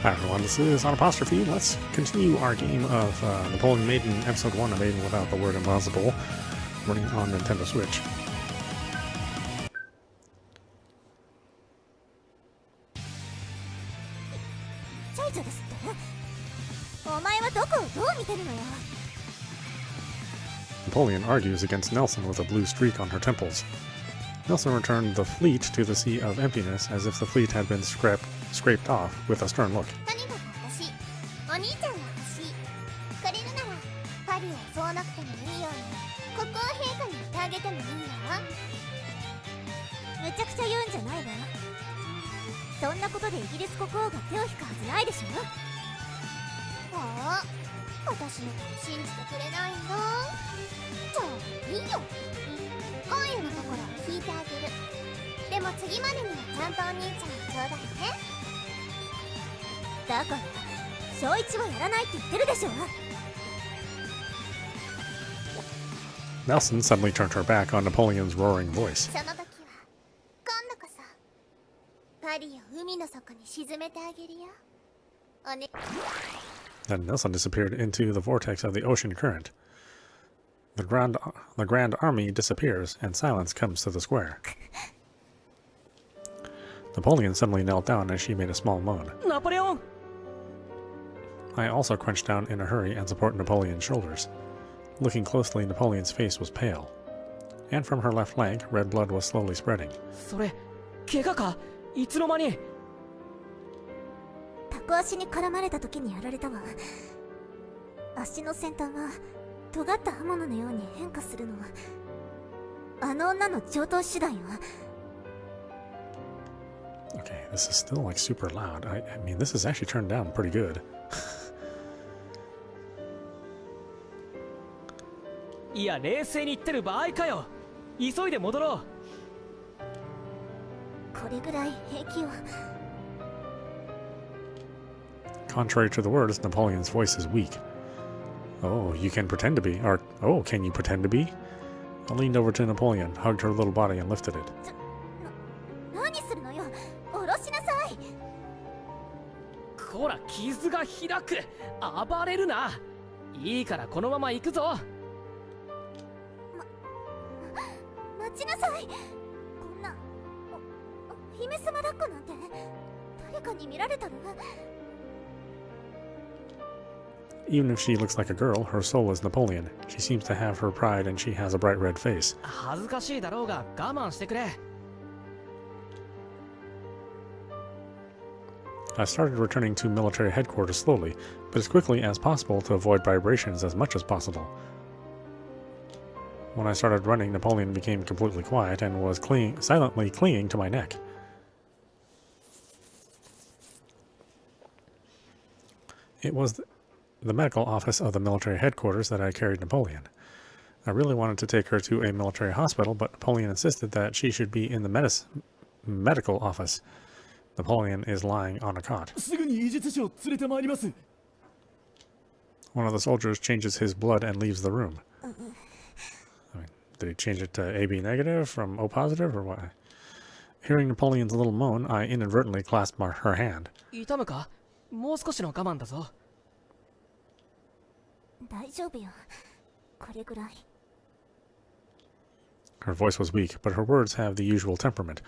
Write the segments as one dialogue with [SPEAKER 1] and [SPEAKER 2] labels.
[SPEAKER 1] Hi everyone, this is Audap. Let's continue our game of Napoleon Maiden, Episode 1 of Maiden Without the Word Impossible, running on Nintendo Switch. Napoleon argues against Nelson with a blue streak on her temples. Nelson returned the fleet to the Sea of Emptiness as if the fleet had been scraped off with a stern look. Nelson suddenly turned her back on Napoleon's roaring voice. Then Nelson disappeared into the vortex of the ocean current. The Grand Army disappears, and silence comes to the square. Napoleon suddenly knelt down as she made a small moan.
[SPEAKER 2] Napoleon!
[SPEAKER 1] I also crouched down in a hurry and supported Napoleon's shoulders. Looking closely, Napoleon's face was pale, and from her left flank, red blood was slowly spreading. Okay, this is still like super loud. I mean, this is actually turned down pretty good. Contrary to the words, Napoleon's voice is weak. Oh, you can pretend to be. Or, oh, can you pretend to be? I leaned over to Napoleon, hugged her little body, and lifted it. Even if she looks like a girl, her soul is Napoleon. She seems to have her pride and she has a bright red face. I started returning to military headquarters slowly, but as quickly as possible to avoid vibrations as much as possible. When I started running, Napoleon became completely quiet and was silently clinging to my neck. It was the medical office of the military headquarters that I carried Napoleon. I really wanted to take her to a military hospital, but Napoleon insisted that she should be in the medical office. Napoleon is lying on a cot. One of the soldiers changes his blood and leaves the room. I mean, did he change it to AB negative from O positive or what? Hearing Napoleon's little moan, I inadvertently clasped her hand. Her voice was weak, but her words have the usual temperament.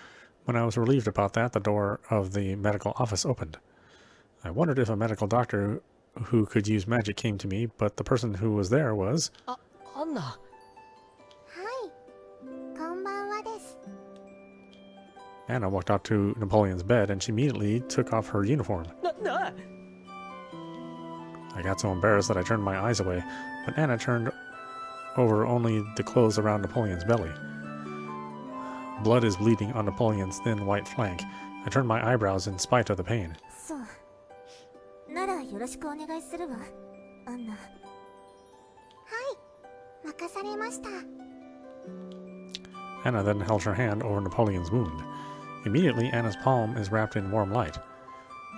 [SPEAKER 1] When I was relieved about that, the door of the medical office opened. I wondered if a medical doctor who could use magic came to me, but the person who was there was...
[SPEAKER 2] Anna.
[SPEAKER 1] Anna walked out to Napoleon's bed and she immediately took off her uniform. I got so embarrassed that I turned my eyes away, but Anna turned over only the clothes around Napoleon's belly. Blood is bleeding on Napoleon's thin white flank. I turned my eyebrows in spite of the pain. Anna then held her hand over Napoleon's wound. Immediately, Anna's palm is wrapped in warm light.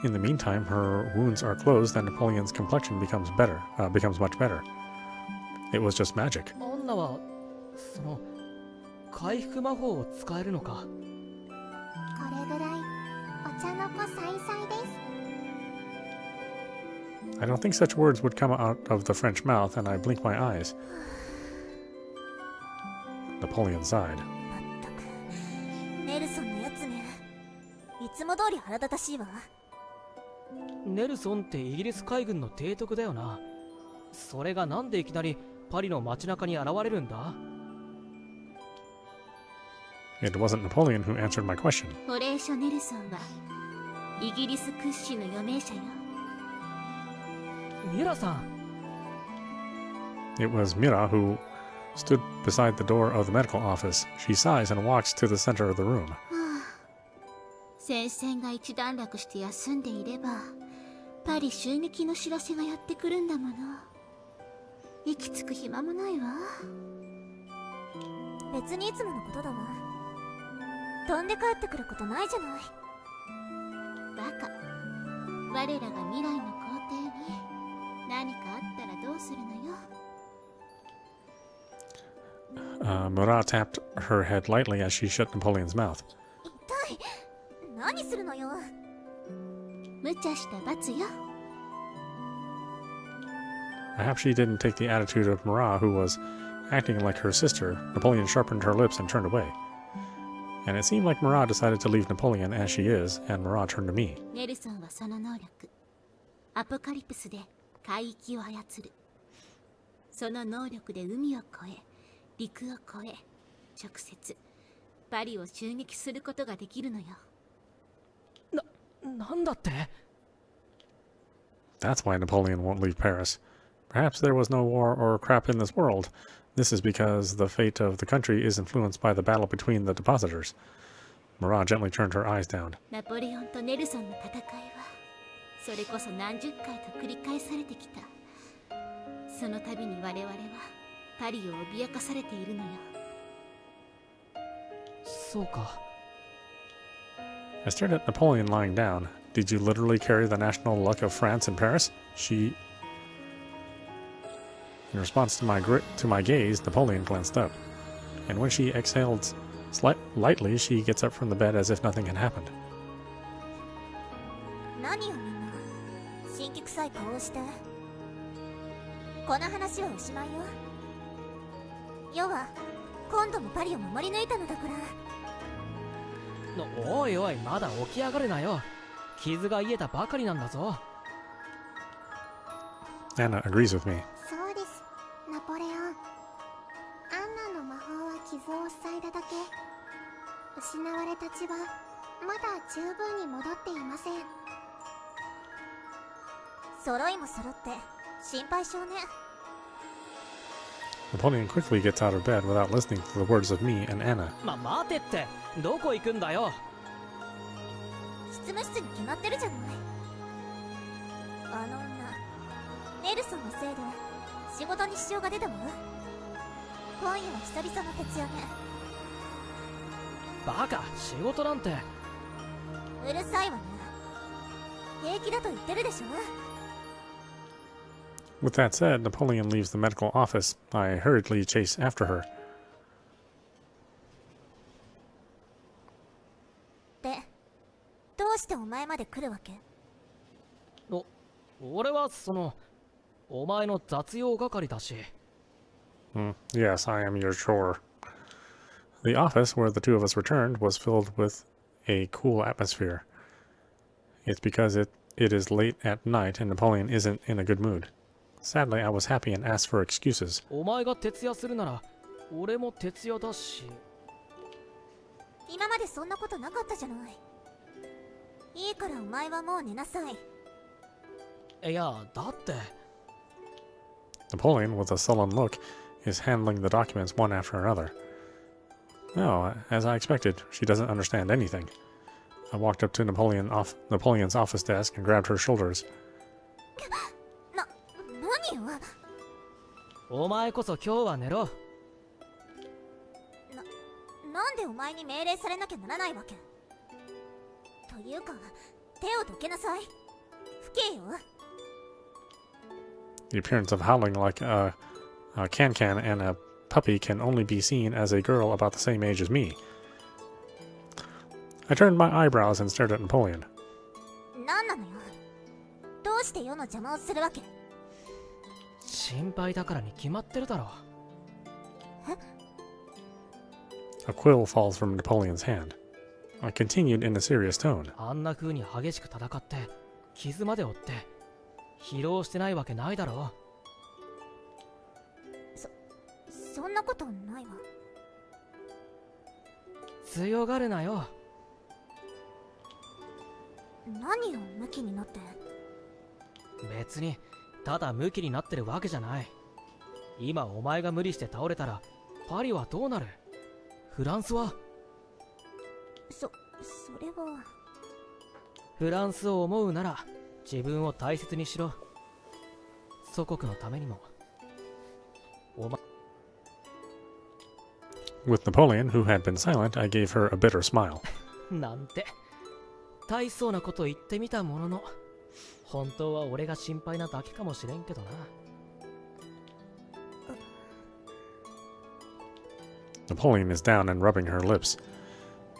[SPEAKER 1] In the meantime, her wounds are closed and Napoleon's complexion becomes much better. It was just magic. I don't think such words would come out of the French mouth, and I blinked my eyes. Napoleon sighed.
[SPEAKER 2] まったくネルソンのやつね。いつも通り腹立たしいわ。
[SPEAKER 3] ネルソンってイギリス海軍の提督だよな。それがなんでいきなりパリの街中に現れるんだ？
[SPEAKER 1] It wasn't Napoleon who answered my question.
[SPEAKER 4] ホレイショ・ネルソンはイギリス屈指の余命者よ。
[SPEAKER 3] ミラさん。
[SPEAKER 1] It was Mira who stood beside the door of the medical office. She sighs and walks to the center of the room.
[SPEAKER 4] 戦線が一段落して休んでいればパリ襲撃の知らせがやってくるんだもの。息つく暇もないわ。
[SPEAKER 2] 別にいつものことだわ。飛んで帰ってくることないじゃない。
[SPEAKER 4] バカ。我らが未来の皇帝に何かあったらどうするのよ。
[SPEAKER 1] Murat tapped her head lightly as she shut Napoleon's mouth.
[SPEAKER 2] 痛い。何するのよ。
[SPEAKER 4] 無茶した罰よ。
[SPEAKER 1] Perhaps she didn't take the attitude of Murat, who was acting like her sister. Napoleon sharpened her lips and turned away. And it seemed like Murat decided to leave Napoleon as she is, and Murat turned to me.
[SPEAKER 4] ネルソンはその能力、アポカリプスで海域を操る。その能力で海を越え、陸を越え、直接パリを襲撃することができるのよ。
[SPEAKER 3] なんだって？
[SPEAKER 1] That's why Napoleon won't leave Paris. Perhaps there was no war or crap in this world. This is because the fate of the country is influenced by the battle between the depositors. Murat gently turned her eyes down.
[SPEAKER 4] ナポレオンとネルソンの戦いは、それこそ何十回と繰り返されてきた。その度に我々はパリを脅かされているのよ。
[SPEAKER 3] そうか。
[SPEAKER 1] I stared at Napoleon lying down. Did you literally carry the national luck of France in Paris? She... In response to my gaze, Napoleon glanced up. And when she exhaled lightly, she gets up from the bed as if nothing had happened.
[SPEAKER 2] 何よみんな。辛気臭い顔をして。この話はおしまいよ。要は今度もパリを守り抜いたのだから。
[SPEAKER 3] おいおい、まだ起き上がるなよ。傷が癒えたばかりなんだぞ。
[SPEAKER 1] Anna agrees with me.
[SPEAKER 5] そうです、ナポレオン。アンナの魔法は傷を塞いだだけ。失われた血はまだ十分に戻っていません。
[SPEAKER 2] 揃いも揃って心配性ね。
[SPEAKER 1] Napoleon quickly gets out of bed without listening to the words of me and Anna.
[SPEAKER 3] 待てって、どこ行くんだよ。
[SPEAKER 2] 執務室に決まってるじゃない。あの女、ネルソンのせいで仕事に支障が出たわ。今夜は久々の徹夜ね。
[SPEAKER 3] バカ、仕事なんて。
[SPEAKER 2] うるさいわね。平気だと言ってるでしょ。
[SPEAKER 1] With that said, Napoleon leaves the medical office. I hurriedly chase after her.
[SPEAKER 2] で、どうしてお前まで来るわけ？
[SPEAKER 3] 俺はお前の雑用係だし。
[SPEAKER 1] Yes, I am your chore. The office where the two of us returned was filled with a cool atmosphere. It's because it is late at night and Napoleon isn't in a good mood. Sadly, I was happy and asked for excuses.
[SPEAKER 3] お前が徹夜するなら、俺も徹夜だし。
[SPEAKER 2] 今までそんなことなかったじゃない。いいからお前はもう寝なさい。
[SPEAKER 3] いや、だって。
[SPEAKER 1] Napoleon, with a sullen look, is handling the documents one after another. No, as I expected, she doesn't understand anything. I walked up to Napoleon's office desk and grabbed her shoulders.
[SPEAKER 2] 何よ。
[SPEAKER 3] お前こそ今日は寝ろ。
[SPEAKER 2] なんでお前に命令されなきゃならないわけ？というか、手をどけなさい。不敬よ。
[SPEAKER 1] The appearance of howling like a can-can and a puppy can only be seen as a girl about the same age as me. I turned my eyebrows and stared at Napoleon.
[SPEAKER 2] 何なのよ。どううして世の邪魔をするわけ？
[SPEAKER 3] 心配だからに決まってるだろ。
[SPEAKER 1] A quill falls from Napoleon's hand. I continued in a serious tone.
[SPEAKER 3] あんな風に激しく戦って傷まで負って疲労してないわけないだろ。
[SPEAKER 2] そんなことないわ。
[SPEAKER 3] 強がるなよ。
[SPEAKER 2] 何をムキになって？
[SPEAKER 3] 別にただムキになってるわけじゃない。今お前が無理して倒れたらパリはどうなる？フランスは？
[SPEAKER 2] それは。
[SPEAKER 3] フランスを思うなら自分を大切にしろ。祖国のためにも。お前
[SPEAKER 1] With Napoleon, who had been silent, I gave her a bitter smile.
[SPEAKER 3] なんて大層なこと言ってみたものの、本当は俺が心配なだけかもしれんけどな。
[SPEAKER 1] Napoleon is down and rubbing her lips.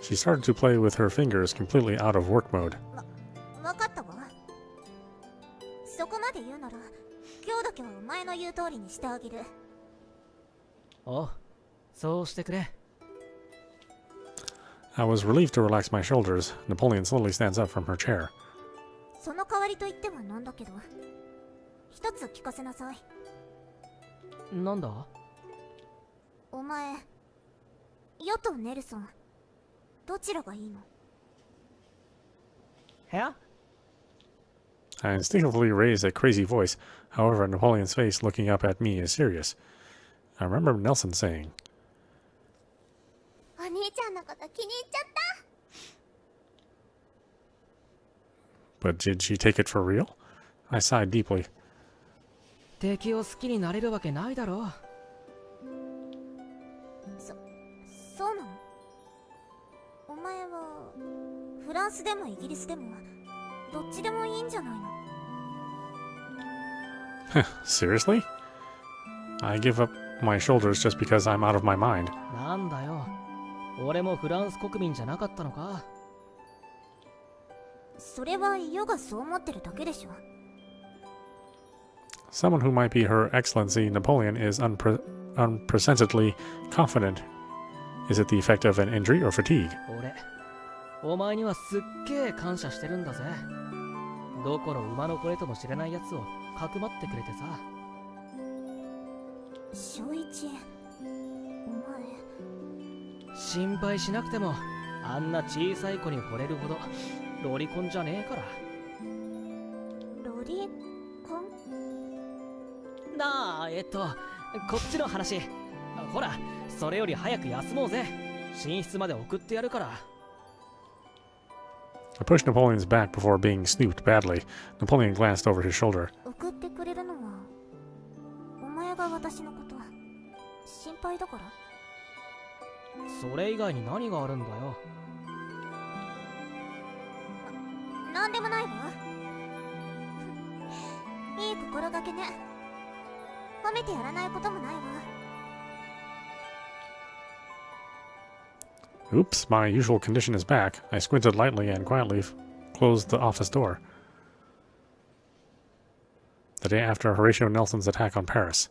[SPEAKER 1] She started to play with her fingers completely out of work mode.
[SPEAKER 2] わかったわ。そこまで言うなら今日だけはお前の言う通りにしてあげる。
[SPEAKER 3] おう、そうしてくれ。
[SPEAKER 1] I was relieved to relax my shoulders. Napoleon slowly stands up from her chair.
[SPEAKER 2] その代わりと言ってはなんだけど、一つ聞かせなさい。
[SPEAKER 3] なんだ？
[SPEAKER 2] お前、ヨとネルソン、どちらがいいの？
[SPEAKER 3] 部屋？
[SPEAKER 1] I instinctively raised a crazy voice. However, Napoleon's face looking up at me is serious. I remember Nelson saying,
[SPEAKER 5] お兄ちゃんのこと気に入っちゃった。
[SPEAKER 1] but did she take it for real? I sighed deeply.
[SPEAKER 3] 敵を好きになれるわけないだろう。
[SPEAKER 2] そうなの？お前はフランスでもイギリスでもどっちでもいいんじゃないの？
[SPEAKER 1] Seriously? I give up my shoulders just because I'm out of my mind.
[SPEAKER 3] なんだよ、俺もフランス国民じゃなかったのか？
[SPEAKER 2] それは世がそう思ってるだけでしょ。
[SPEAKER 1] Someone who might be Her Excellency Napoleon is unprecedentedly confident. Is it the effect of an injury or fatigue?
[SPEAKER 3] 俺、お前にはすっげえ感謝してるんだぜ。どこの馬の子れとも知れないやつをかくまってくれてさ。
[SPEAKER 2] 正一、お前。
[SPEAKER 3] 心配しなくてもあんな小さい子に惚れるほどロリコンじゃねえから。
[SPEAKER 2] ロリコン？
[SPEAKER 3] なあ、こっちの話。ほら、それより早く休もうぜ。寝室まで送ってやるから。
[SPEAKER 1] I pushed Napoleon's back before being snooped badly. Napoleon glanced over his shoulder.
[SPEAKER 2] 送ってくれるのはお前が私のこと心配だから？
[SPEAKER 3] それ以外に何があるんだよ。
[SPEAKER 2] なんでもないわ。いい心がけね。褒めてやらないこともないわ。
[SPEAKER 1] Oops, my usual condition is back. I squinted lightly and quietly closed the office door. The day after Horatio Nelson's attack on Paris.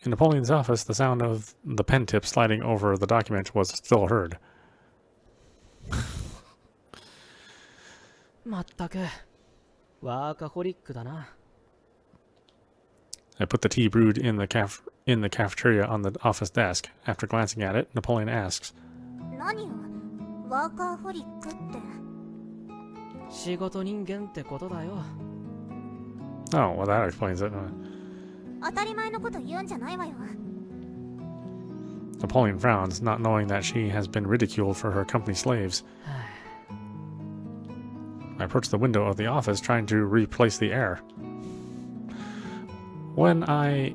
[SPEAKER 1] In Napoleon's office, the sound of the pen tip sliding over the document was still heard.
[SPEAKER 3] まったく、ワーカホリックだな。
[SPEAKER 1] I put the tea brewed in the cafeteria on the office desk. After glancing at it, Napoleon asks,
[SPEAKER 2] 何よ、ワーカーホリックって。
[SPEAKER 3] 仕事人間ってことだよ。
[SPEAKER 1] Oh, well, that explains it.
[SPEAKER 2] 当たり前のこと言うんじゃないわよ。
[SPEAKER 1] Napoleon frowns, not knowing that she has been ridiculed for her company slaves. I approached the window of the office, trying to replace the air. When I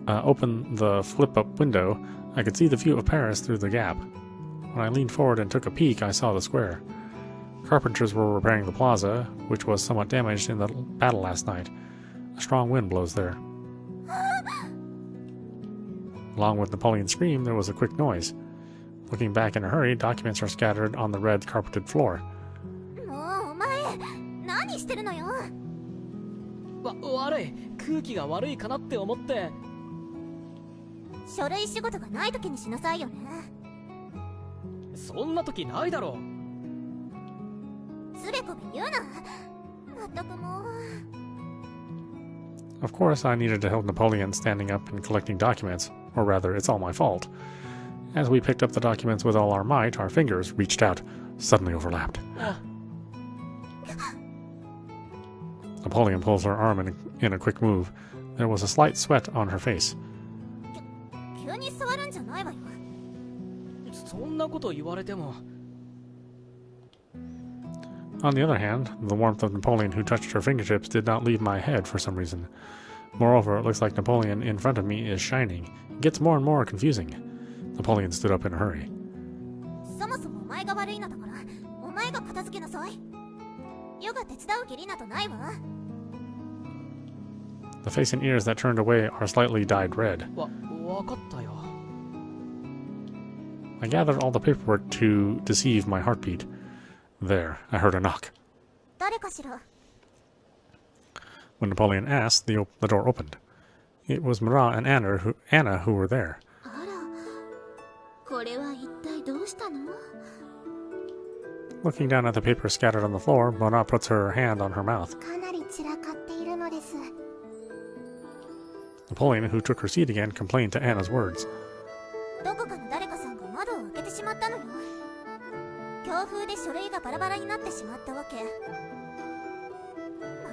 [SPEAKER 1] opened the flip-up window, I could see the view of Paris through the gap. When I leaned forward and took a peek, I saw the square. Carpenters were repairing the plaza, which was somewhat damaged in the battle last night. A strong wind blows there. Along with Napoleon's scream, there was a quick noise. Looking back in a hurry, documents are scattered on the red carpeted floor.
[SPEAKER 2] もうお前、何してるのよ。
[SPEAKER 3] 悪い。空気が悪いかなって思って。
[SPEAKER 2] 書類仕事がない時にしなさいよね。
[SPEAKER 3] そんな時ないだろ。
[SPEAKER 2] つべこべ言うな。まったくもう。
[SPEAKER 1] Of course, I needed to help Napoleon standing up and collecting documents, or rather, it's all my fault. As we picked up the documents with all our might, our fingers reached out, suddenly overlapped. Napoleon pulls her arm in a quick move. There was a slight sweat on her face.
[SPEAKER 2] 急に触るんじゃないわよ。
[SPEAKER 3] そんなこと言われても。
[SPEAKER 1] On the other hand, the warmth of Napoleon who touched her fingertips did not leave my head for some reason. Moreover, it looks like Napoleon in front of me is shining. It gets more and more confusing. Napoleon stood up in a hurry.
[SPEAKER 2] そもそもお前が悪いのだから、お前が片付けなさい。余が手伝う義理などないわ。
[SPEAKER 1] The face and ears that turned away are slightly dyed red.
[SPEAKER 3] わかったよ。
[SPEAKER 1] I gathered all the paperwork to deceive my heartbeat. There, I heard a knock.
[SPEAKER 2] 誰かしら。
[SPEAKER 1] When Napoleon asked, the door opened. It was Marat and Anna who were there.
[SPEAKER 4] あら、これは一体どうしたの？
[SPEAKER 1] Looking down at the paper scattered on the floor, Marat puts her hand on her mouth.
[SPEAKER 5] かなり散らかっているのです。
[SPEAKER 1] Napoleon, who took her seat again, complained to Anna's words.
[SPEAKER 2] どこかの誰かさんが窓を開けてしまったのよ。強風で書類がバラバラになってしまったわけ。まっ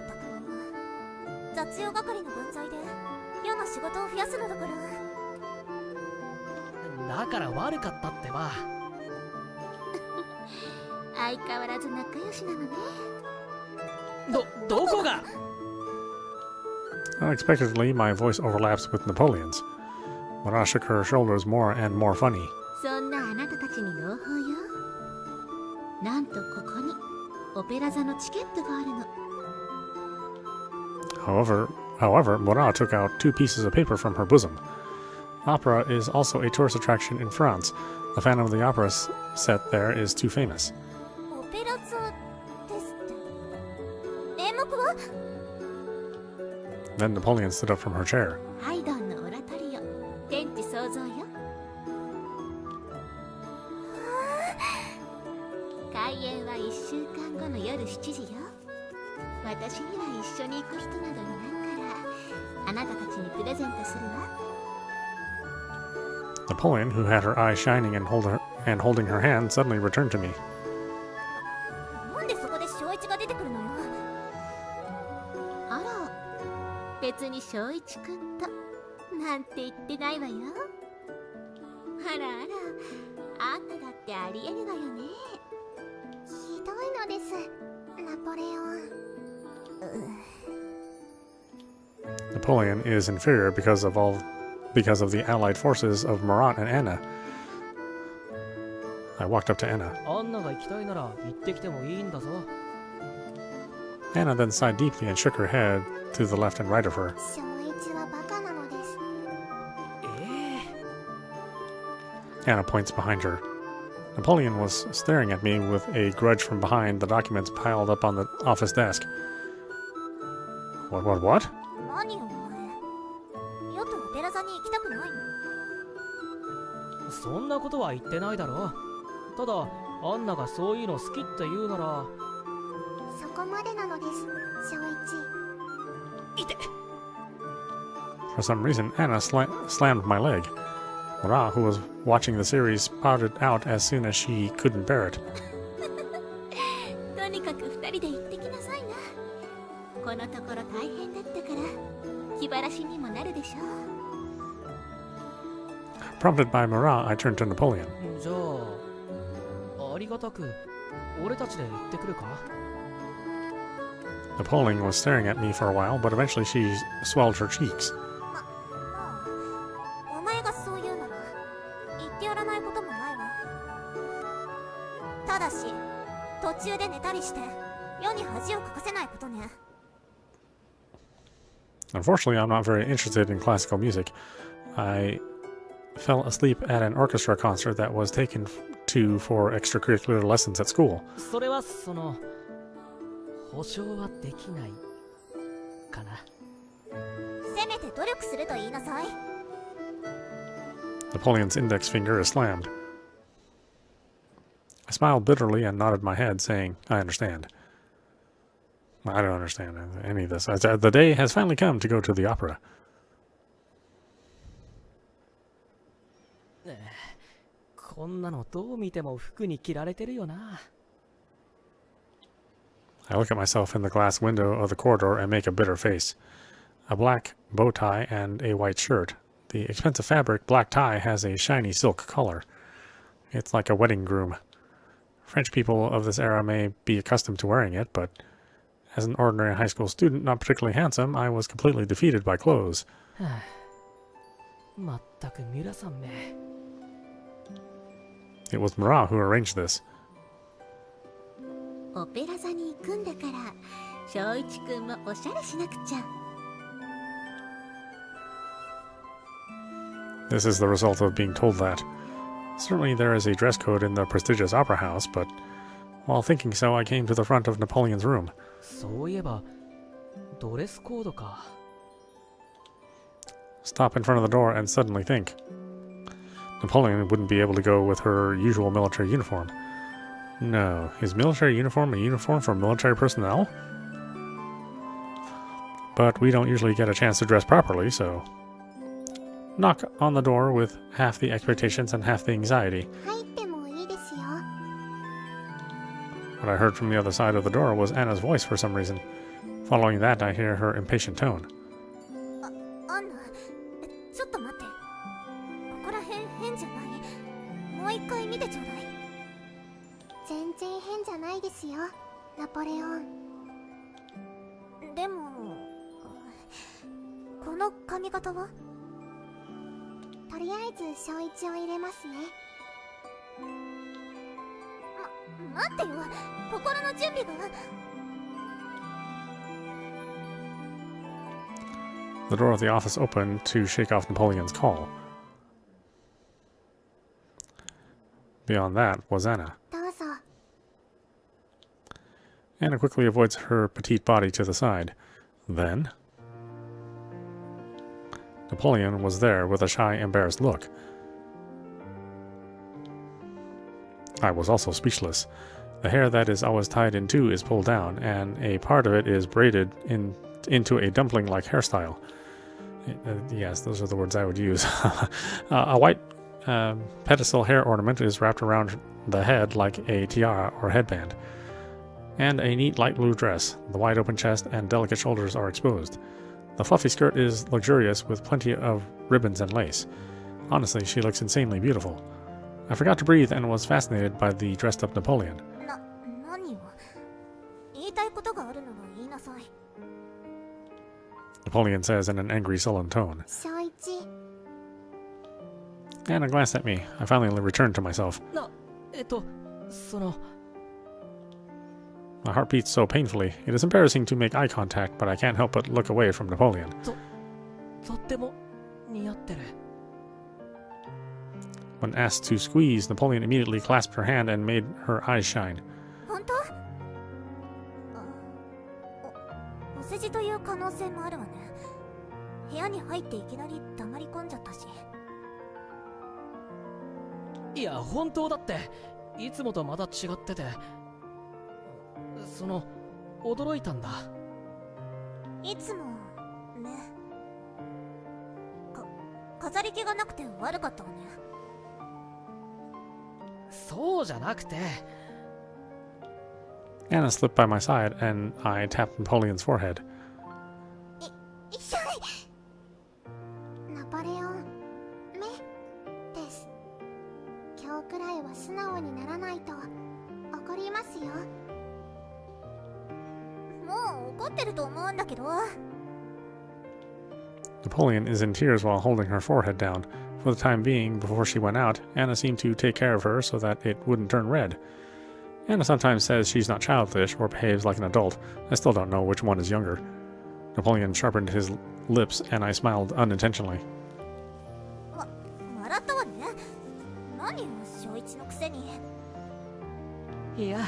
[SPEAKER 2] たく雑用係の分際で世の仕事を増やすのだから。
[SPEAKER 3] だから悪かったってば。
[SPEAKER 4] 相変わらず仲良しなのね。
[SPEAKER 3] どこが？
[SPEAKER 1] Unexpectedly, my voice overlaps with Napoleon's. Marat shook her shoulders more and more funny.
[SPEAKER 4] そんなあなたたちに朗報よ。なんとここにオペラ座のチケットがあるの。
[SPEAKER 1] However, Marat took out 2 pieces of paper from her bosom. Opera is also a tourist attraction in France. The Phantom of the Opera set there is too famous.
[SPEAKER 2] オペラ座ですって。演目は？
[SPEAKER 1] Then Napoleon stood up from her chair.
[SPEAKER 4] ハイドンのオラトリオ、天地創造よ。開演は1週間後の夜7時よ。私には一緒に行く人などいないから、あなたたちにプレゼントするわ。
[SPEAKER 1] Napoleon, who had her eyes shining and holding her hand, suddenly returned to me.
[SPEAKER 2] なんでそこで翔一が出てくるのよ。
[SPEAKER 4] あら、別に翔一くんとなんて言ってないわよ。あらあら、あんただってありえるわよね。
[SPEAKER 5] ひどいのです、ナポレオン。
[SPEAKER 1] Napoleon is inferior because of the allied forces of Marat and Anna. I walked up to Anna.
[SPEAKER 3] アンナが行きたいなら行ってきてもいいんだぞ。
[SPEAKER 1] Anna then sighed deeply and shook her head to the left and right of her.
[SPEAKER 5] 翔一はバカなのです。
[SPEAKER 1] Anna points behind her. Napoleon was staring at me with a grudge from behind the documents piled up on the office desk. What?
[SPEAKER 2] 何よお前。よとオペラ座に行きたくないの？
[SPEAKER 3] そんなことは言ってないだろ。ただアンナがそういうの好きって言うなら。
[SPEAKER 5] そこまでなのです、翔一。
[SPEAKER 3] いて。
[SPEAKER 1] For some reason, Anna slammed my leg. Marat, who was watching the series, spouted out as soon as she couldn't bear it.
[SPEAKER 4] とにかく2人で行ってきなさいな。このところ大変だったから気晴らしにもなるでしょう。
[SPEAKER 1] Prompted by Marat, I turned to Napoleon.
[SPEAKER 3] じゃあありがたく俺たちで行ってくるか。
[SPEAKER 1] Napoleon was staring at me for a while, but eventually she swelled her cheeks.
[SPEAKER 2] まあ、お前がそう言うなら言ってやらないこともないわ。ただし途中で寝たりして世に恥をかかせないことね。
[SPEAKER 1] Unfortunately, I'm not very interested in classical music. I fell asleep at an orchestra concert that was taken to for extracurricular lessons at school.
[SPEAKER 3] それは保証はできないかな。
[SPEAKER 2] せめて努力すると言いなさい。
[SPEAKER 1] Napoleon's index finger is slammed. I smiled bitterly and nodded my head, saying, I understand. I don't understand any of this. The day has finally come to go to the opera.
[SPEAKER 3] こんなのどう見ても服に着られてるよな。
[SPEAKER 1] I look at myself in the glass window of the corridor and make a bitter face. A black bow tie and a white shirt. The expensive fabric black tie has a shiny silk color. It's like a wedding groom. French people of this era may be accustomed to wearing it, but as an ordinary high school student, not particularly handsome, I was completely defeated by clothes.
[SPEAKER 3] まったくミュラさんめ。
[SPEAKER 1] It was Murat who arranged this.
[SPEAKER 4] オペラ座に行くんだから翔一くんもおしゃれしなくちゃ。
[SPEAKER 1] This is the result of being told that. Certainly there is a dress code in the prestigious opera house, but while thinking so, I came to the front of Napoleon's room.
[SPEAKER 3] そういえばドレスコードか。
[SPEAKER 1] Stop in front of the door and suddenly think. Napoleon wouldn't be able to go with her usual military uniform. No, is military uniform a uniform for military personnel? But we don't usually get a chance to dress properly, so... Knock on the door with half the expectations and half the anxiety.
[SPEAKER 5] 入ってもいいですよ。
[SPEAKER 1] What I heard from the other side of the door was Anna's voice for some reason. Following that, I hear her impatient tone.
[SPEAKER 2] アンナ、ちょっと待って。ここら辺変じゃない？もう一回見てちょうだい。
[SPEAKER 5] 全然変じゃないですよ、ナポレオン。
[SPEAKER 2] でも、この髪型は？
[SPEAKER 5] とりあえず小一を入れますね。
[SPEAKER 2] 待ってよ、心の準備が。
[SPEAKER 1] The door of the office opened to shake off Napoleon's call. Beyond that was Anna.
[SPEAKER 5] どうぞ。
[SPEAKER 1] Anna quickly avoids her petite body to the side. Then... Napoleon was there with a shy, embarrassed look. I was also speechless. The hair that is always tied in two is pulled down, and a part of it is braided into a dumpling-like hairstyle. Yes, those are the words I would use. A white pedestal hair ornament is wrapped around the head like a tiara or headband. And a neat light blue dress. The wide open chest and delicate shoulders are exposed. The fluffy skirt is luxurious with plenty of ribbons and lace. Honestly, she looks insanely beautiful. I forgot to breathe and was fascinated by the dressed-up Napoleon.
[SPEAKER 2] 何を？言いたいことがあるなら言いなさい。
[SPEAKER 1] Napoleon says in an angry, sullen tone.
[SPEAKER 5] 小一。
[SPEAKER 1] Anna glanced at me. I finally returned to myself.
[SPEAKER 3] その
[SPEAKER 1] My heart beats so painfully. It is embarrassing to make eye contact, but I can't help but look away from Napoleon.
[SPEAKER 3] とっても似合ってる。
[SPEAKER 1] When asked to squeeze, Napoleon immediately clasped her hand and made her eyes shine.
[SPEAKER 2] 本当？お世辞という可能性もあるわね。部屋に入っていきなり黙り込んじゃったし。
[SPEAKER 3] いや本当だっていつもとまた違ってて、その驚いたんだ。
[SPEAKER 2] いつもね。飾り気がなくて悪かったわね。
[SPEAKER 3] そうじゃなくて。
[SPEAKER 1] Anna slipped by my side, and I tapped Napoleon's forehead.
[SPEAKER 2] 痛い。
[SPEAKER 5] ナポレオン、目です。今日くらいは素直にならないと怒りますよ。
[SPEAKER 2] もう怒ってると思うんだけど。
[SPEAKER 1] Napoleon is in tears while holding her forehead down. For the time being, before she went out, Anna seemed to take care of her so that it wouldn't turn red. Anna sometimes says she's not childish or behaves like an adult. I still don't know which one is younger. Napoleon sharpened his lips, and I smiled unintentionally.
[SPEAKER 2] 笑ったわね。何よ、小一のくせに。
[SPEAKER 3] いや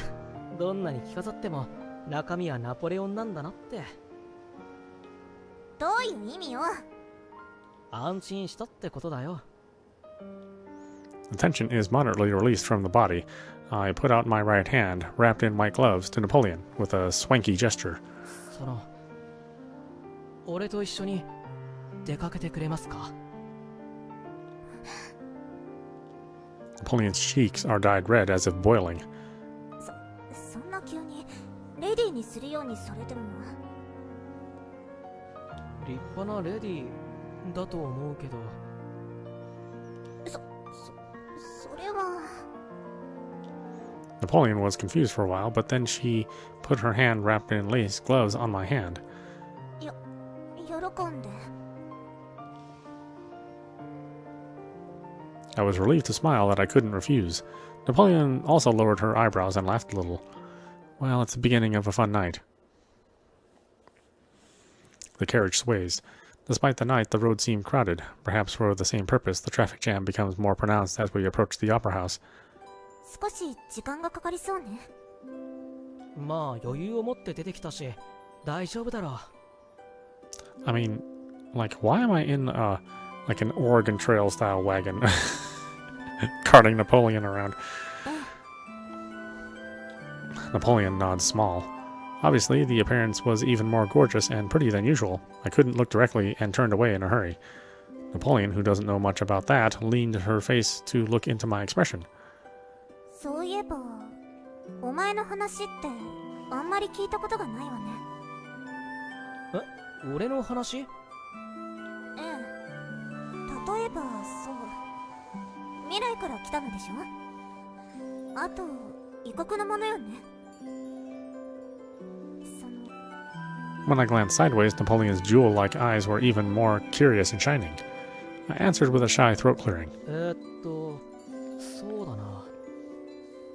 [SPEAKER 3] どんなに着飾っても中身はナポレオンなんだなって。
[SPEAKER 2] どういう意味よ。
[SPEAKER 3] 安心したってことだよ。
[SPEAKER 1] The tension is moderately released from the body. I put out my right hand, wrapped in white gloves, to Napoleon with a swanky gesture.
[SPEAKER 3] その俺と一緒に出かけてくれますか？
[SPEAKER 1] Napoleon's cheeks are dyed red as if boiling.
[SPEAKER 2] そんな急にレディーにするようにされても。
[SPEAKER 3] 立派なレディーだと思うけど。
[SPEAKER 2] それは。
[SPEAKER 1] Napoleon was confused for a while, but then she put her hand wrapped in lace gloves on my hand.
[SPEAKER 2] 喜んで。
[SPEAKER 1] I was relieved to smile that I couldn't refuse. Napoleon also lowered her eyebrows and laughed a little. Well, it's the beginning of a fun night. The carriage sways. Despite the night, the road seemed crowded. Perhaps for the same purpose, the traffic jam becomes more pronounced as we approach the opera house.
[SPEAKER 2] 少し時間がかかりそうね。
[SPEAKER 3] まあ余裕を持って出てきたし大丈夫だろう。
[SPEAKER 1] I mean, like, why am I in like an Oregon Trail style wagon carting Napoleon around? Napoleon nods small. Obviously, the appearance was even more gorgeous and pretty than usual. I couldn't look directly and turned away in a hurry. Napoleon, who doesn't know much about that, leaned her face to look into my expression.
[SPEAKER 2] そういえば、お前の話ってあんまり聞いたことがないわね。
[SPEAKER 3] え、俺の話？
[SPEAKER 2] ええ。例えば、そう。未来から来たのでしょ？あと、異国のものよね。
[SPEAKER 1] When I glanced sideways, Napoleon's jewel-like eyes were even more curious and shining. I answered with a shy throat clearing.
[SPEAKER 3] そうだな。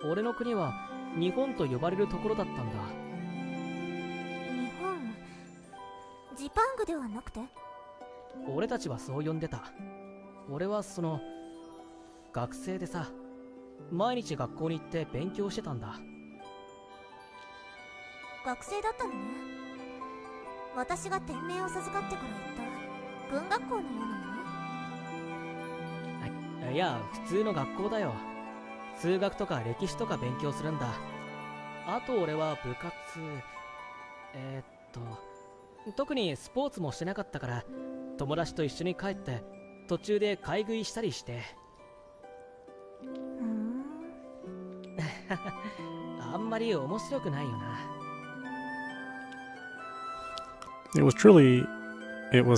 [SPEAKER 3] 俺の国は日本と呼ばれるところだったんだ。
[SPEAKER 2] 日本？ジパングではなくて？
[SPEAKER 3] 俺たちはそう呼んでた。俺は学生でさ、毎日学校に行って勉強してたんだ。
[SPEAKER 2] 学生だったのね。私が天命を授かってから行った軍学校のようなもの？
[SPEAKER 3] いや、普通の学校だよ。数学とか歴史とか勉強するんだ。あと俺は部活、特にスポーツもしてなかったから、友達と一緒に帰って途中で買い食いしたりして。あんまり面白くないよな。
[SPEAKER 1] It was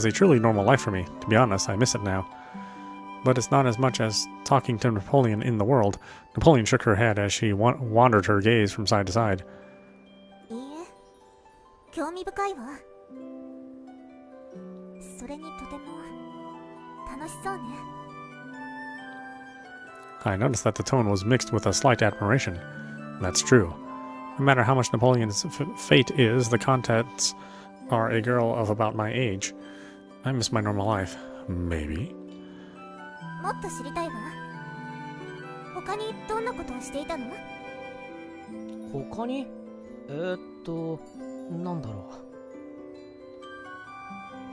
[SPEAKER 1] a truly normal life for me. To be honest, I miss it now. But it's not as much as talking to Napoleon in the world. Napoleon shook her head as she wandered her gaze from side to side.
[SPEAKER 2] いいえ、興味深いわ。それにとても楽しそうね。
[SPEAKER 1] I noticed that the tone was mixed with a slight admiration. That's true. No matter how much Napoleon's fate is, the contents are a girl of about my age. I miss my normal life. Maybe.
[SPEAKER 2] もっと知りたいわ。他にどんなことをしていたの？
[SPEAKER 3] 他に？なんだろ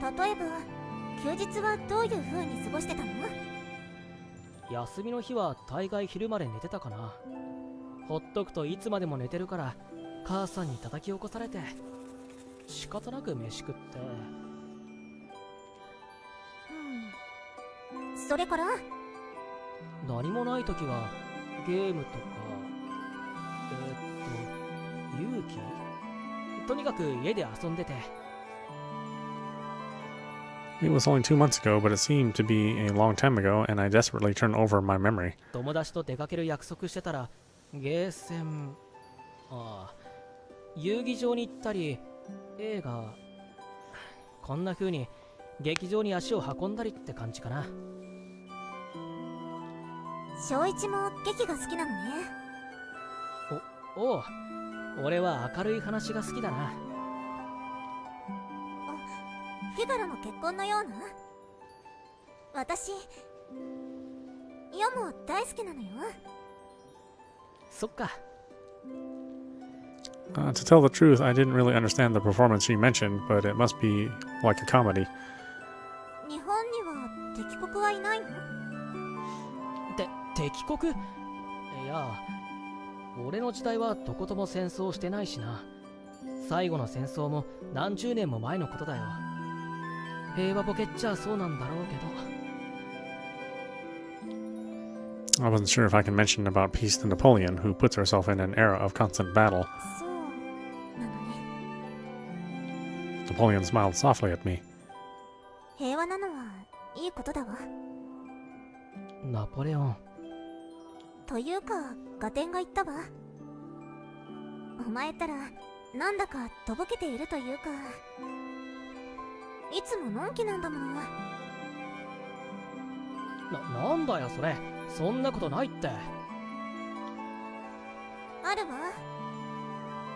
[SPEAKER 2] う。例えば、休日はどういう風に過ごしてたの？
[SPEAKER 3] 休みの日は大概昼まで寝てたかな。ほっとくといつまでも寝てるから母さんに叩き起こされて仕方なく飯食って。
[SPEAKER 2] それから？
[SPEAKER 3] 何もない時はゲームとか勇気？とにかく家で遊んでて。
[SPEAKER 1] It was only 2 months ago, but it seemed to be a long time ago, and I desperately turned over my memory.
[SPEAKER 3] 友達と出かける約束してたらゲーセン、遊戯場に行ったり映画、こんな風に劇場に足を運んだりって感じかな。
[SPEAKER 2] 小一も劇が好きなのね。
[SPEAKER 3] おう、俺は明るい話が好きだな。
[SPEAKER 2] フィガロの結婚のような。私、夜も大好きなのよ。
[SPEAKER 3] そっか。
[SPEAKER 1] To tell the truth, I didn't really understand the performance she mentioned, but it must be like a comedy.
[SPEAKER 2] 日本には敵国はいないの？
[SPEAKER 3] 敵国？いや、俺の時代はどことも戦争してないしな。最後の戦争も何十年も前のことだよ。平和ボケっちゃそうなんだろうけど。
[SPEAKER 1] I wasn't sure if I can mention about peace to Napoleon, who puts herself in an era of constant battle.
[SPEAKER 2] そうなのね。
[SPEAKER 1] Napoleon smiled softly at me.
[SPEAKER 2] 平和なのはいいことだわ。
[SPEAKER 3] ナポレオン。
[SPEAKER 2] というか、ガテンが言ったわ。お前ったら、なんだかとぼけているというか、いつものんきなんだもの。
[SPEAKER 3] なんだよそれ。そんなことないって。
[SPEAKER 2] あるわ。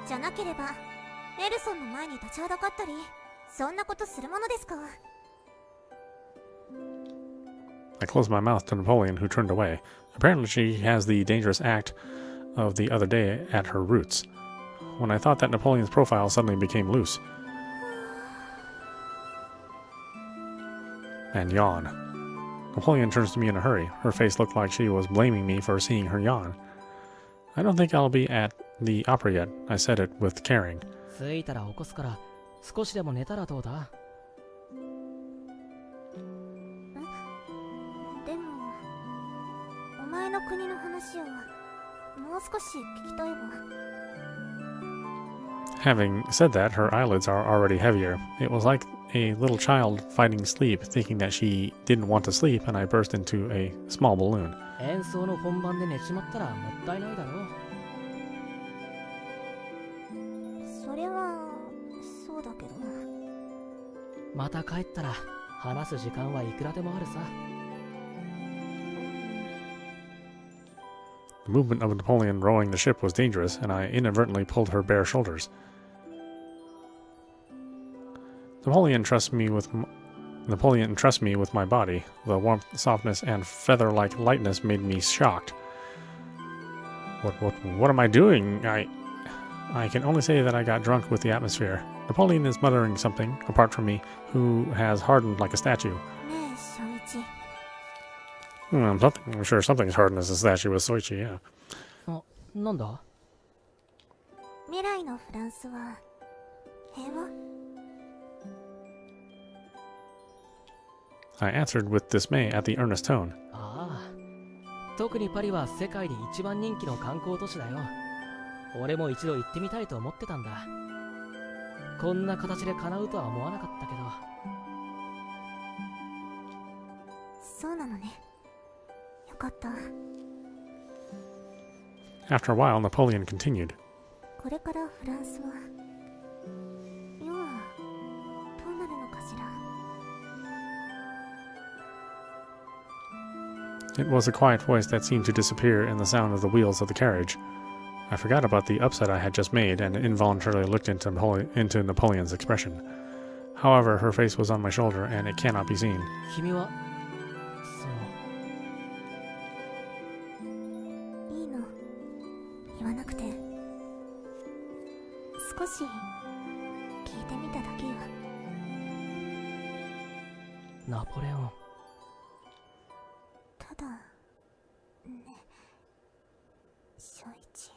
[SPEAKER 2] じゃなければ、ネルソンの前に立ちはだかったり、そんなことするものですか。
[SPEAKER 1] I closed my mouth to Napoleon, who turned away. Apparently she has the dangerous act of the other day at her roots. When I thought that Napoleon's profile suddenly became loose. And yawn. Napoleon turns to me in a hurry. Her face looked like she was blaming me for seeing her yawn. I don't think I'll be at the opera yet. I said it with caring.
[SPEAKER 3] 着いたら起こすから、少しでも寝たらどうだ？
[SPEAKER 2] でも、お前の国の話をもう少し聞きたいわ。
[SPEAKER 1] Having said that, her eyelids are already heavier. It was like a little child fighting sleep, thinking that she didn't want to sleep, and I burst into a small balloon.
[SPEAKER 3] 演奏の本番で寝ちまったらもったいないだろ。
[SPEAKER 2] それは、そうだけど。
[SPEAKER 3] また帰ったら話す時間はいくらでもあるさ。
[SPEAKER 1] The movement of Napoleon rowing the ship was dangerous, and I inadvertently pulled her bare shoulders. Napoleon entrusts me with my body. The warmth, softness, and feather-like lightness made me shocked. What am I doing? I can only say that I got drunk with the atmosphere. Napoleon is muttering something, apart from me, who has hardened like a statue.
[SPEAKER 2] ねえ、翔一。
[SPEAKER 1] I'm sure something's hardened as a statue with Soichi, yeah.
[SPEAKER 3] なんだ？
[SPEAKER 2] 未来のフランスは平和？
[SPEAKER 1] I answered with dismay at the earnest tone.
[SPEAKER 3] ああ、特にパリは世界で一番人気の観光都市だよ。俺も一度行ってみたいと思ってたんだ。こんな形で叶うとは思わなかったけど。
[SPEAKER 2] そうなのね。よかった。
[SPEAKER 1] After a while, Napoleon continued.
[SPEAKER 2] これからフランスは世はどうなるのかしら。
[SPEAKER 1] It was a quiet voice that seemed to disappear in the sound of the wheels of the carriage. I forgot about the upset I had just made and involuntarily looked into Napoleon's expression. However, her face was on my shoulder and it cannot be seen.
[SPEAKER 3] 君は、
[SPEAKER 2] いいの。言わなくて。少し聞いてみただけよ。
[SPEAKER 3] ナポレオン。
[SPEAKER 2] ただね、翔一。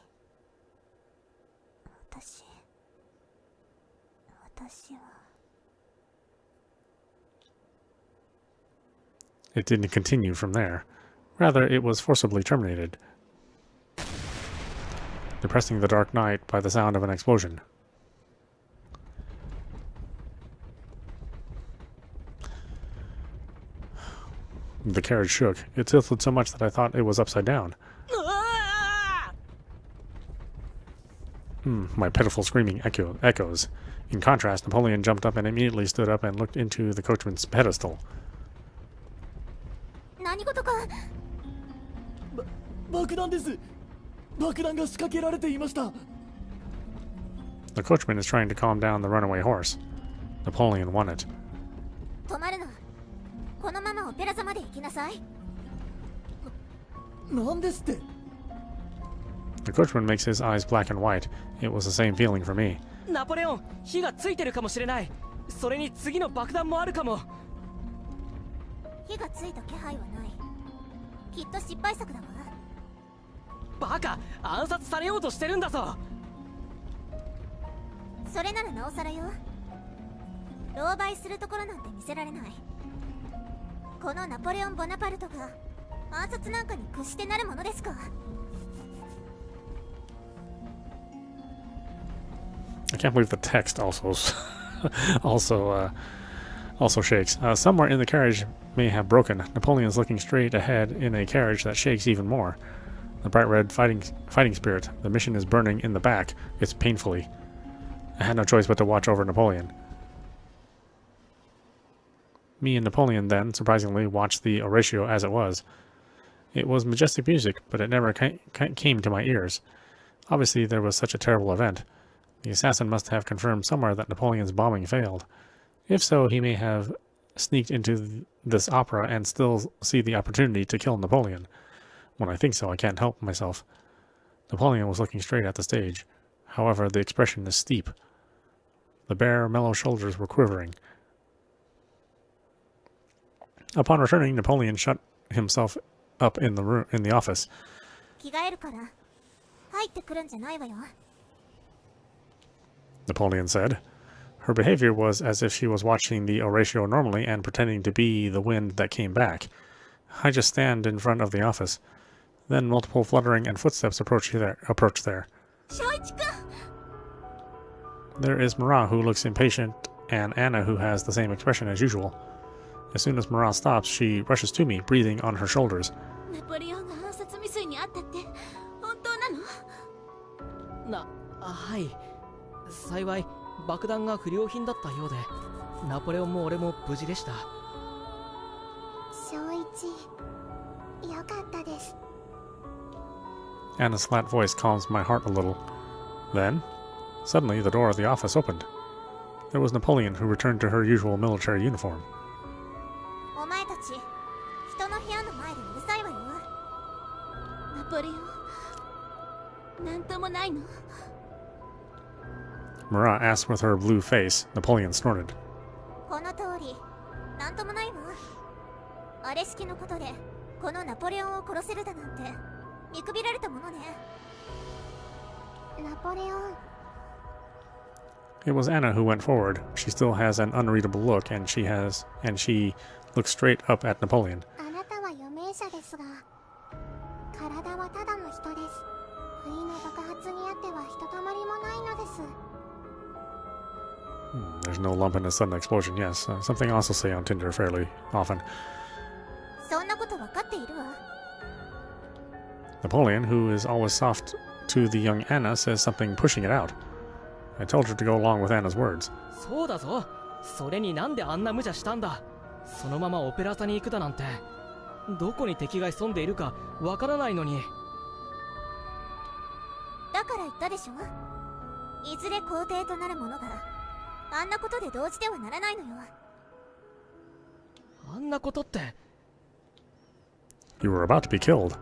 [SPEAKER 2] 私は。
[SPEAKER 1] It didn't continue from there. Rather, it was forcibly terminated, depressing the dark night by the sound of an explosion. The carriage shook. It tilted so much that I thought it was upside down. My pitiful screaming echoes. In contrast, Napoleon jumped up and immediately stood up and looked into the coachman's pedestal.
[SPEAKER 2] 何事か。
[SPEAKER 6] 爆弾です。爆弾が仕掛けられていました。
[SPEAKER 1] The coachman is trying to calm down the runaway horse. Napoleon won it.
[SPEAKER 2] 止まるの。このままオペラ座まで行きなさい。
[SPEAKER 6] なんですって？
[SPEAKER 1] The coachman makes his eyes black and white. It was the same feeling for me.
[SPEAKER 3] ナポレオン、火がついてるかもしれない。それに次の爆弾もあるかも。
[SPEAKER 2] 火がついた気配はない。きっと失敗作だわ。
[SPEAKER 3] バカ、暗殺されようとしてるんだぞ。
[SPEAKER 2] それならなおさらよ。狼狽するところなんて見せられない。このナポレオン・ボナパルトが暗殺なんかに屈してなるものですか。
[SPEAKER 1] I can't believe the text also shakes. Somewhere in the carriage may have broken. Napoleon's looking straight ahead in a carriage that shakes even more. The bright red fighting spirit. The mission is burning in the back. It's painfully. I had no choice but to watch over Napoleon. Me and Napoleon then, surprisingly, watched the Oratio as it was. It was majestic music, but it never came to my ears. Obviously, there was such a terrible event. The assassin must have confirmed somewhere that Napoleon's bombing failed. If so, he may have sneaked into this opera and still see the opportunity to kill Napoleon. When I think so, I can't help myself. Napoleon was looking straight at the stage. However, the expression is steep. The bare, mellow shoulders were quivering. Upon returning, Napoleon shut himself up in the office.
[SPEAKER 2] 着替えるから入ってくるんじゃないわよ。
[SPEAKER 1] Napoleon said. Her behavior was as if she was watching the Oratio normally and pretending to be the wind that came back. I just stand in front of the office. Then multiple fluttering and footsteps approach there. There is Marat, who looks impatient, and Anna, who has the same expression as usual. As soon as Marat stops, she rushes to me, breathing on her shoulders.
[SPEAKER 4] ナポレオンが暗殺未遂にあったって本当なの？
[SPEAKER 3] はい。幸い爆弾が不良品だったようで、ナポレオンも俺も無事でした。
[SPEAKER 5] 正一、よかったです。
[SPEAKER 1] Anna's flat voice calms my heart a little. Then, suddenly, the door of the office opened. There was Napoleon, who returned to her usual military uniform.
[SPEAKER 2] お前たち、人の部屋の前でうるさいわよ。
[SPEAKER 4] ナポレオン、なんともないの？
[SPEAKER 1] Marat asked with her blue face. Napoleon snorted.
[SPEAKER 2] この通り、なんともないわ。あれ式のことで、このナポレオンを殺せるだなんて、見くびられたものね。
[SPEAKER 5] ナポレオン。
[SPEAKER 1] It was Anna who went forward. She still has an unreadable look, and she looks straight up at Napoleon.
[SPEAKER 5] あなたは余命者ですが、体はただの人です。不意の爆発にあってはひとたまりもないのです。
[SPEAKER 1] There's no lump in a sudden explosion, yes. Something I also say on Tinder fairly often.
[SPEAKER 2] そんなこと分かっているわ。
[SPEAKER 1] Napoleon, who is always soft to the young Anna, says something pushing it out. I told her to go along with Anna's words.
[SPEAKER 3] そうだぞ。それになんであんな無茶したんだ。そのままオペラ座に行くだなんて。どこに敵が潜んでいるかわからないのに。
[SPEAKER 2] だから言ったでしょ。いずれ皇帝となる者があんなことで動じてはならないのよ。
[SPEAKER 3] あんなことって。
[SPEAKER 1] You were about to be killed.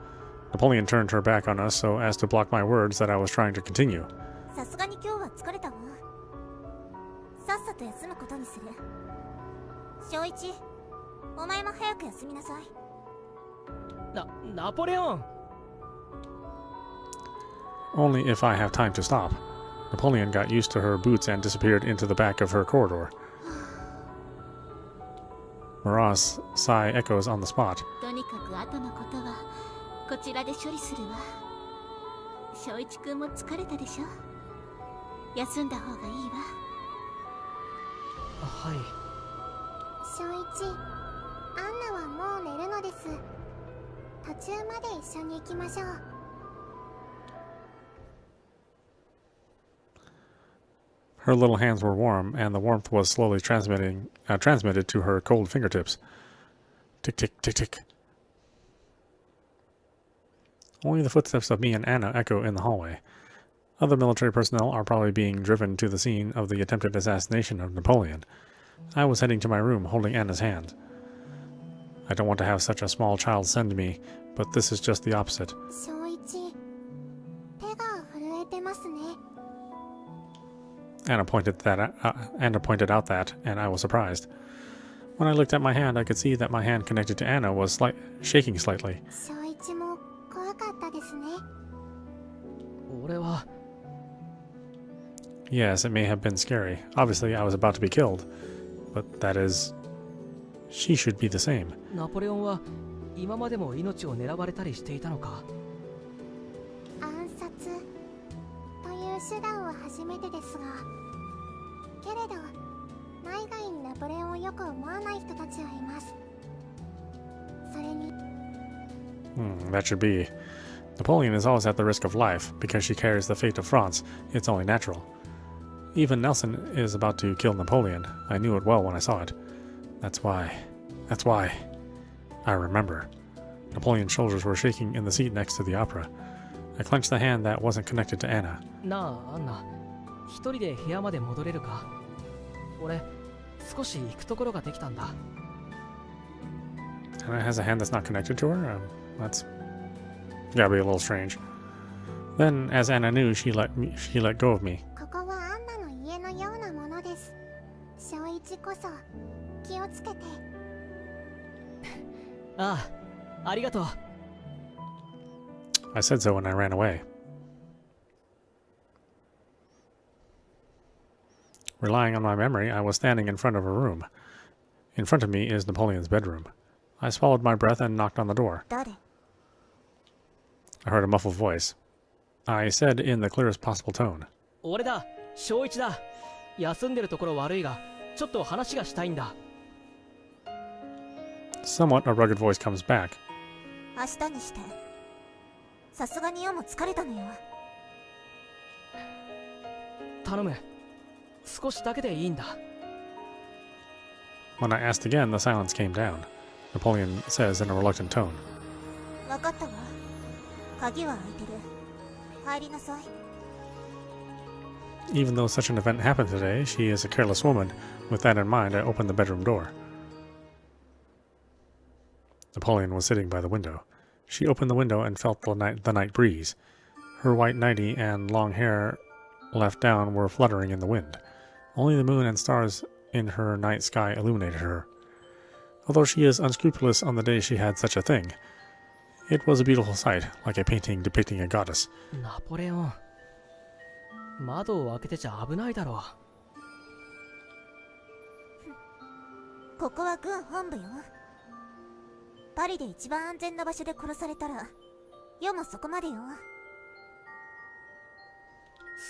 [SPEAKER 1] Napoleon turned her back on us so as to block my words that I was trying to continue.
[SPEAKER 2] さすがに今日は疲れたわ。さっさと休むことにする。正一、お前も早く休みなさい。
[SPEAKER 3] ナポレオン。
[SPEAKER 1] Only if I have time to stop. Napoleon got used to her boots and disappeared into the back of her corridor. Marat's sigh echoes on the spot.
[SPEAKER 4] とにかく後のことはこちらで処理するわ。正一君も疲れたでしょ。休んだ方がいいわ。
[SPEAKER 3] はい。
[SPEAKER 5] 正一、アンナはもう寝るのです。途中まで一緒に行きましょう。
[SPEAKER 1] Her little hands were warm, and the warmth was slowly transmitted to her cold fingertips. Tick, tick, tick, tick. Only the footsteps of me and Anna echo in the hallway. Other military personnel are probably being driven to the scene of the attempted assassination of Napoleon. I was heading to my room, holding Anna's hand. I don't want to have such a small child send me, but this is just the opposite.
[SPEAKER 5] 正一、手
[SPEAKER 1] Anna pointed out that, and I was surprised. When I looked at my hand, I could see that my hand connected to Anna was shaking slightly.
[SPEAKER 5] 小一も怖かったですね。
[SPEAKER 3] 俺は
[SPEAKER 1] Yes, it may have been scary. Obviously, I was about to be killed. But that is... She should be the same.
[SPEAKER 3] ナポレオンは今までも命を狙われたりしていたのか。
[SPEAKER 5] 暗殺という手段は初めてですが、けれど内外にナポレオンをよく思わない人たちはいます。それに
[SPEAKER 1] That should be. Napoleon is always at the risk of life because she carries the fate of France. It's only natural. Even Nelson is about to kill Napoleon. I knew it well when I saw it. That's why. I remember. Napoleon's shoulders were shaking in the seat next to the opera. I clenched the hand that wasn't connected to Anna.
[SPEAKER 3] なあ、アンナ。一人で部屋まで戻れるか。俺、少し行くところができたんだ。
[SPEAKER 1] Anna has a hand that's not connected to her? That's gotta be a little strange. Then, as Anna knew, she let go of me.
[SPEAKER 5] ここはアンナの家のようなものです。小一こそ気をつけて。
[SPEAKER 3] ああ、ありがとう。
[SPEAKER 1] I said so when I ran away. Relying on my memory, I was standing in front of a room. In front of me is Napoleon's bedroom. I swallowed my breath and knocked on the door.
[SPEAKER 2] 誰？
[SPEAKER 1] I heard a muffled voice. I said in the clearest possible tone.
[SPEAKER 3] 俺だ、小一だ。休んでるところ悪いが、ちょっと話がしたいんだ。
[SPEAKER 1] Somewhat a rugged voice comes back.
[SPEAKER 2] 明日にして。さすがに夜も疲れたのよ。
[SPEAKER 3] 頼む。少しだけでいいんだ。
[SPEAKER 1] When I asked again, the silence came down. Napoleon says in a reluctant tone.
[SPEAKER 2] わかったわ。鍵は開いてる。入りなさい。
[SPEAKER 1] Even though such an event happened today, she is a careless woman. With that in mind, I opened the bedroom door. Napoleon was sitting by the window. She opened the window and felt the night breeze. Her white nightie and long hair left down were fluttering in the wind. Only the moon and stars in her night sky illuminated her. Although she is unscrupulous on the day she had such a thing, it was a beautiful sight, like a painting depicting a goddess.
[SPEAKER 3] ナポレオン。窓を開けてちゃ危ないだろう。
[SPEAKER 2] ここは軍本部よ。パリで一番安全な場所で殺されたら、夜もそこまでよ。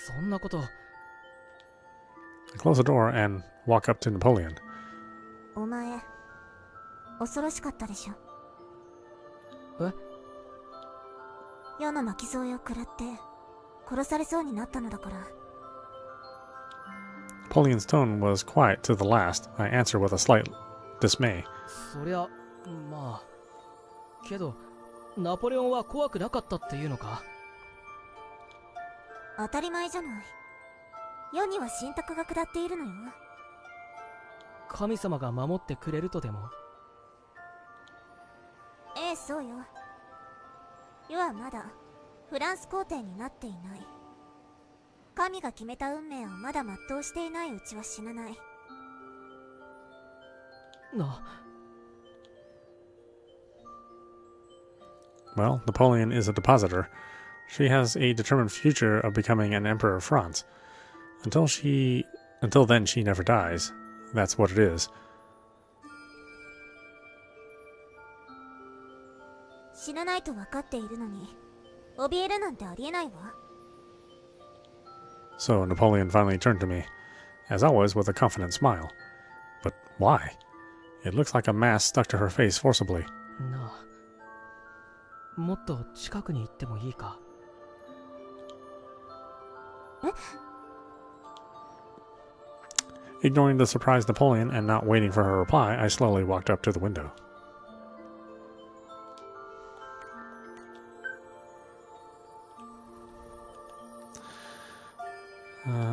[SPEAKER 3] そんなこと。
[SPEAKER 1] I close the door and walk up to Napoleon.
[SPEAKER 2] お前、恐ろしかったでしょ。
[SPEAKER 3] え？
[SPEAKER 2] 世の巻き添えを食らって殺されそうになったのだから。
[SPEAKER 1] Napoleon's tone was quiet to the last. I answer with a slight dismay.
[SPEAKER 3] そりゃ、まあ。けど、ナポレオンは怖くなかったっていうのか？
[SPEAKER 2] 当たり前じゃない。世には神託が下っているのよ。
[SPEAKER 3] 神様が守ってくれるとでも？
[SPEAKER 2] ええ、そうよ。世はまだフランス皇帝になっていない。神が決めた運命をまだ全うしていないうちは死なない。
[SPEAKER 1] Well, Napoleon is a depositor. She has a determined future of becoming an emperor of France. Until then, she never dies. That's what it is.
[SPEAKER 2] 死なないと分かっているのに、怯えるなんてありえないわ。
[SPEAKER 1] So Napoleon finally turned to me, as always with a confident smile. But why? It looks like a mask stuck to her face forcibly.
[SPEAKER 3] なあ、もっと近くに行ってもいいか？
[SPEAKER 2] え？
[SPEAKER 1] Ignoring the surprised Napoleon and not waiting for her reply, I slowly walked up to the window.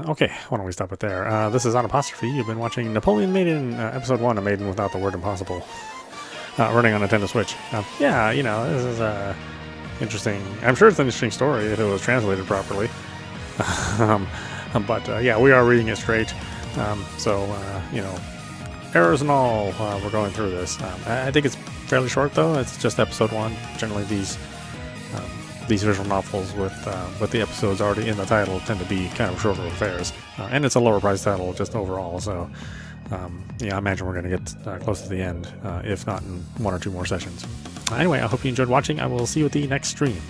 [SPEAKER 1] Okay, why don't we stop it there? This is Audap. You've been watching Napoleon Maiden, Episode 1 of Maiden without the word impossible. Running on Nintendo Switch. Yeah, you know, this is interesting. I'm sure it's an interesting story if it was translated properly. But yeah, we are reading it straight. So you know, errors and all, we're going through this. I think it's fairly short though. It's just episode 1. Generally, these visual novels with the episodes already in the title tend to be kind of shorter affairs, and it's a lower price title just overall. So yeah, I imagine we're going to get close to the end, if not in 1 or 2 more sessions. Anyway, I hope you enjoyed watching. I will see you at the next stream.